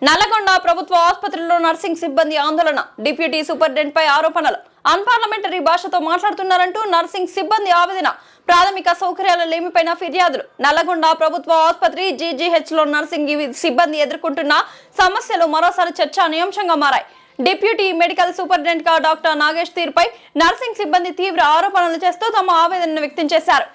నల్లగొండ ప్రభుత్వ ఆసుపత్రిలో నర్సింగ్ సిబ్బంది ఆందోళన. డిప్యూటీ సూపరింటెండెంట్ పై ఆరోపణలు. అన్పార్లమెంటరీ భాషతో మాట్లాడుతున్నారంటూ నర్సింగ్ సిబ్బంది ఆవేదన. ప్రాథమిక సౌకర్యాల లేమిపైన ఫిర్యాదులు. నల్లగొండ ప్రభుత్వ ఆసుపత్రి జీజీహెచ్ లో నర్సింగ్ సిబ్బంది ఎదుర్కొంటున్న సమస్యలు మరోసారి చర్చానీయాంశంగా మారాయి. డిప్యూటీ మెడికల్ సూపరింటెండెంట్ గా డాక్టర్ నాగేష్ తీరుపై నర్సింగ్ సిబ్బంది తీవ్ర ఆరోపణలు చేస్తూ తమ ఆవేదనను వ్యక్తం చేశారు.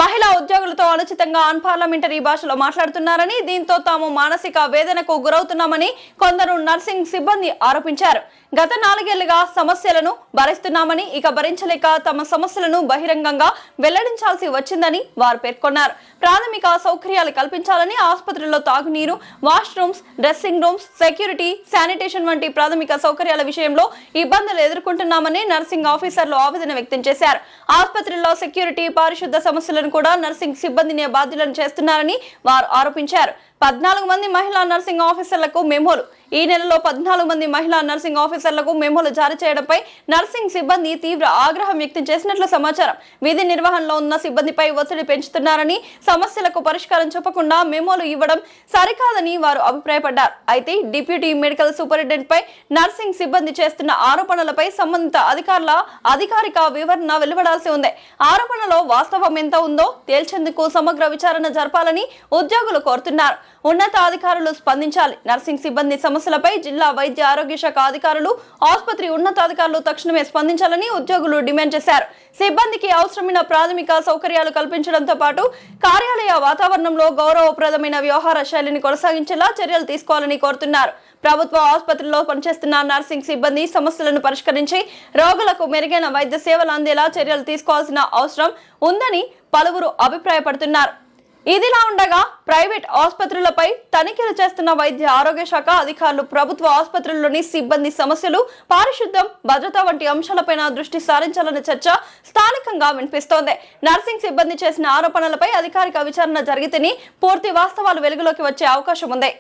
మహిళా ఉద్యోగులతో అనుచితంగా అన్పార్లమెంటరీ భాషలో మాట్లాడుతున్నారని, దీంతో తాము మానసిక వేదనకు గురవుతున్నామని కొందరు నర్సింగ్ సిబ్బంది ఆరోపించారు. గత 4 ఏళ్లుగా సమస్యలను భరిస్తున్నామని, ఇక భరించలేక తమ సమస్యలను బహిరంగంగా వెల్లడించాల్సి వచ్చిందని వారు పేర్కొన్నారు. ప్రాథమిక సౌకర్యాలు కల్పించాలని, ఆసుపత్రిలో తాగునీరు, washrooms, dressing rooms, security, sanitation వంటి ప్రాథమిక సౌకర్యాల విషయంలో ఇబ్బందులు ఎదుర్కొంటున్నామని నర్సింగ్ ఆఫీసర్లు ఆవేదన వ్యక్తం చేశారు. ఆసుపత్రిలో సెక్యూరిటీ, పారిశుద్ధ సమస్యలను కూడా నర్సింగ్ సిబ్బందిని బాధ్యులను చేస్తున్నారని వారు ఆరోపించారు. 14 మంది మహిళా నర్సింగ్ ఆఫీసర్లకు మెమోలు. ఈ నెలలో 14 మంది మహిళా నర్సింగ్ ఆఫీసర్లకు మెమోలు జారీ చేయడంపై నర్సింగ్ సిబ్బంది తీవ్ర ఆగ్రహం వ్యక్తం చేసినట్లు సమాచారం. విధి నిర్వహణలో ఉన్న సిబ్బందిపై ఒత్తిడి పెంచుతున్నారని, సమస్యలకు పరిష్కారం చెప్పకుండా మెమోలు ఇవ్వడం సరికాదని వారు అభిప్రాయపడ్డారు. అయితే డిప్యూటీ మెడికల్ సూపరింటెండెంట్ పై నర్సింగ్ సిబ్బంది చేస్తున్న ఆరోపణలపై సంబంధిత అధికారుల అధికారిక వివరణ వెలువడాల్సి ఉంది. ఆరోపణలో వాస్తవం ఎంత ఉందో తేల్చేందుకు సమగ్ర విచారణ జరపాలని ఉద్యోగులు కోరుతున్నారు. ఉన్నతాధికారులు స్పందించాలి. నర్సింగ్ సిబ్బంది సమస్యలపై జిల్లా వైద్య ఆరోగ్య శాఖ అధికారులు, ఆసుపత్రి ఉన్నతాధికారులు తక్షణమే స్పందించాలని ఉద్యోగులు డిమాండ్ చేశారు. సిబ్బందికి అవసరమైన ప్రాథమిక సౌకర్యాలు కల్పించడంతో పాటు కార్యాలయ వాతావరణంలో గౌరవప్రదమైన వ్యవహార శైలిని కొనసాగించేలా చర్యలు తీసుకోవాలని కోరుతున్నారు. ప్రభుత్వ ఆసుపత్రిలో పనిచేస్తున్న నర్సింగ్ సిబ్బంది సమస్యలను పరిష్కరించి రోగులకు మెరుగైన వైద్య సేవలు అందేలా చర్యలు తీసుకోవాల్సిన అవసరం ఉందని పలువురు అభిప్రాయపడుతున్నారు. ఇదిలా ఉండగా ప్రైవేట్ ఆసుపత్రులపై తనిఖీలు చేస్తున్న వైద్య ఆరోగ్య శాఖ అధికారులు ప్రభుత్వ ఆసుపత్రుల్లోని సిబ్బంది సమస్యలు, పారిశుద్ధ్యం, భద్రత వంటి అంశాలపైన దృష్టి సారించాలన్న చర్చ స్థానికంగా వినిపిస్తోంది. నర్సింగ్ సిబ్బంది చేసిన ఆరోపణలపై అధికారిక విచారణ జరిగితేనే పూర్తి వాస్తవాలు వెలుగులోకి వచ్చే అవకాశం ఉంది.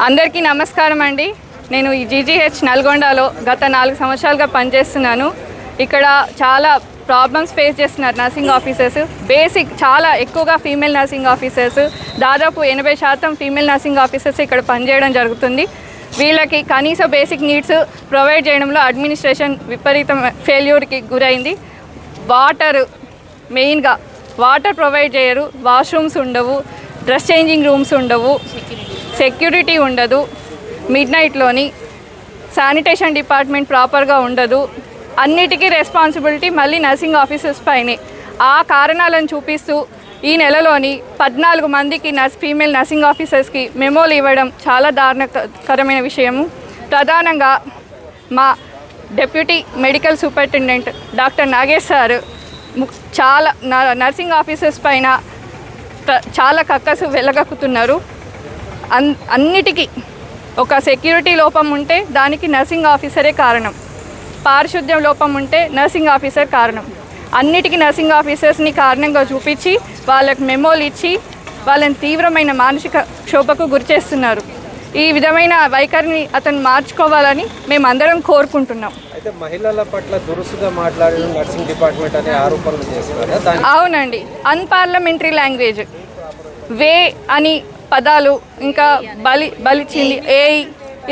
అందరికీ నమస్కారం అండి. నేను ఈ జీజీహెచ్ నల్గొండలో గత 4 సంవత్సరాలుగా పనిచేస్తున్నాను. ఇక్కడ చాలా ప్రాబ్లమ్స్ ఫేస్ చేస్తున్నారు నర్సింగ్ ఆఫీసర్స్. బేసిక్ చాలా ఎక్కువగా ఫీమేల్ నర్సింగ్ ఆఫీసర్స్, దాదాపు 80% ఫీమేల్ నర్సింగ్ ఆఫీసర్స్ ఇక్కడ పనిచేయడం జరుగుతుంది. వీళ్ళకి కనీస బేసిక్ నీడ్స్ ప్రొవైడ్ చేయడంలో అడ్మినిస్ట్రేషన్ విపరీతం ఫెయిల్యూర్కి గురైంది. మెయిన్గా వాటర్ ప్రొవైడ్ చేయరు, వాష్రూమ్స్ ఉండవు, డ్రెస్ చేంజింగ్ రూమ్స్ ఉండవు, సెక్యూరిటీ ఉండదు, మిడ్ నైట్లోని శానిటేషన్ డిపార్ట్మెంట్ ప్రాపర్గా ఉండదు. అన్నిటికీ రెస్పాన్సిబిలిటీ మళ్ళీ నర్సింగ్ ఆఫీసర్స్ పైనే. ఆ కారణాలను చూపిస్తూ ఈ నెలలోని 14 మందికి ఫీమేల్ నర్సింగ్ ఆఫీసర్స్కి మెమోలు ఇవ్వడం చాలా దారుణకరమైన విషయము. ప్రధానంగా మా deputy medical superintendent doctor Nagesh sir చాలా నర్సింగ్ ఆఫీసర్స్ పైన చాలా కక్కసు వెళ్ళగక్కుతున్నారు. అన్నిటికీ ఒక సెక్యూరిటీ లోపం ఉంటే దానికి నర్సింగ్ ఆఫీసరే కారణం, పారిశుద్ధ్యం లోపం ఉంటే నర్సింగ్ ఆఫీసర్ కారణం. అన్నిటికీ నర్సింగ్ ఆఫీసర్స్ని కారణంగా చూపించి వాళ్ళకి మెమోలు ఇచ్చి వాళ్ళని తీవ్రమైన మానసిక క్షోభకు గురిచేస్తున్నారు. ఈ విధమైన వైఖరిని అతను మార్చుకోవాలని మేమందరం కోరుకుంటున్నాం. అయితే మహిళల పట్ల దురుసుగా మాట్లాడడం నర్సింగ్ డిపార్ట్మెంట్ అనే ఆరోపణలు చేస్తున్నారు. అవునండి, అన్పార్లమెంటరీ లాంగ్వేజ్, వే అని పదాలు, ఇంకా బలిచింది,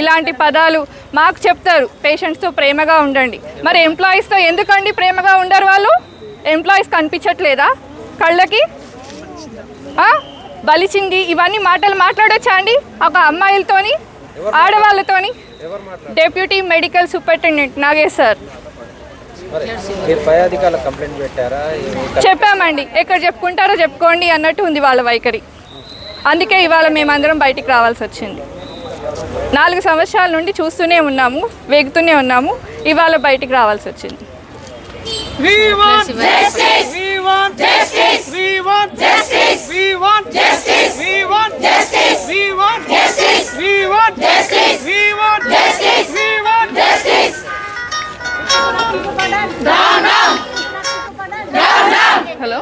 ఇలాంటి పదాలు మాకు చెప్తారు. పేషెంట్స్తో ప్రేమగా ఉండండి. మరి ఎంప్లాయీస్తో ఎందుకండి ప్రేమగా ఉండరు? వాళ్ళు ఎంప్లాయీస్ కనిపించట్లేదా కళ్ళకి? బలిచింది ఇవన్నీ మాటలు మాట్లాడొచ్చా అండి ఒక అమ్మాయిలతోని, ఆడవాళ్ళతోని? Deputy medical superintendent Nagesh sir. చెప్పామండి, ఎక్కడ చెప్పుకుంటారో చెప్పుకోండి అన్నట్టు ఉంది వాళ్ళ వైఖరి. అందుకే ఇవాళ మేమందరం బయటికి రావాల్సి వచ్చింది. 4 సంవత్సరాల నుండి చూస్తూనే ఉన్నాము, వేగుతూనే ఉన్నాము. ఇవాళ బయటికి రావాల్సి వచ్చింది. హలో.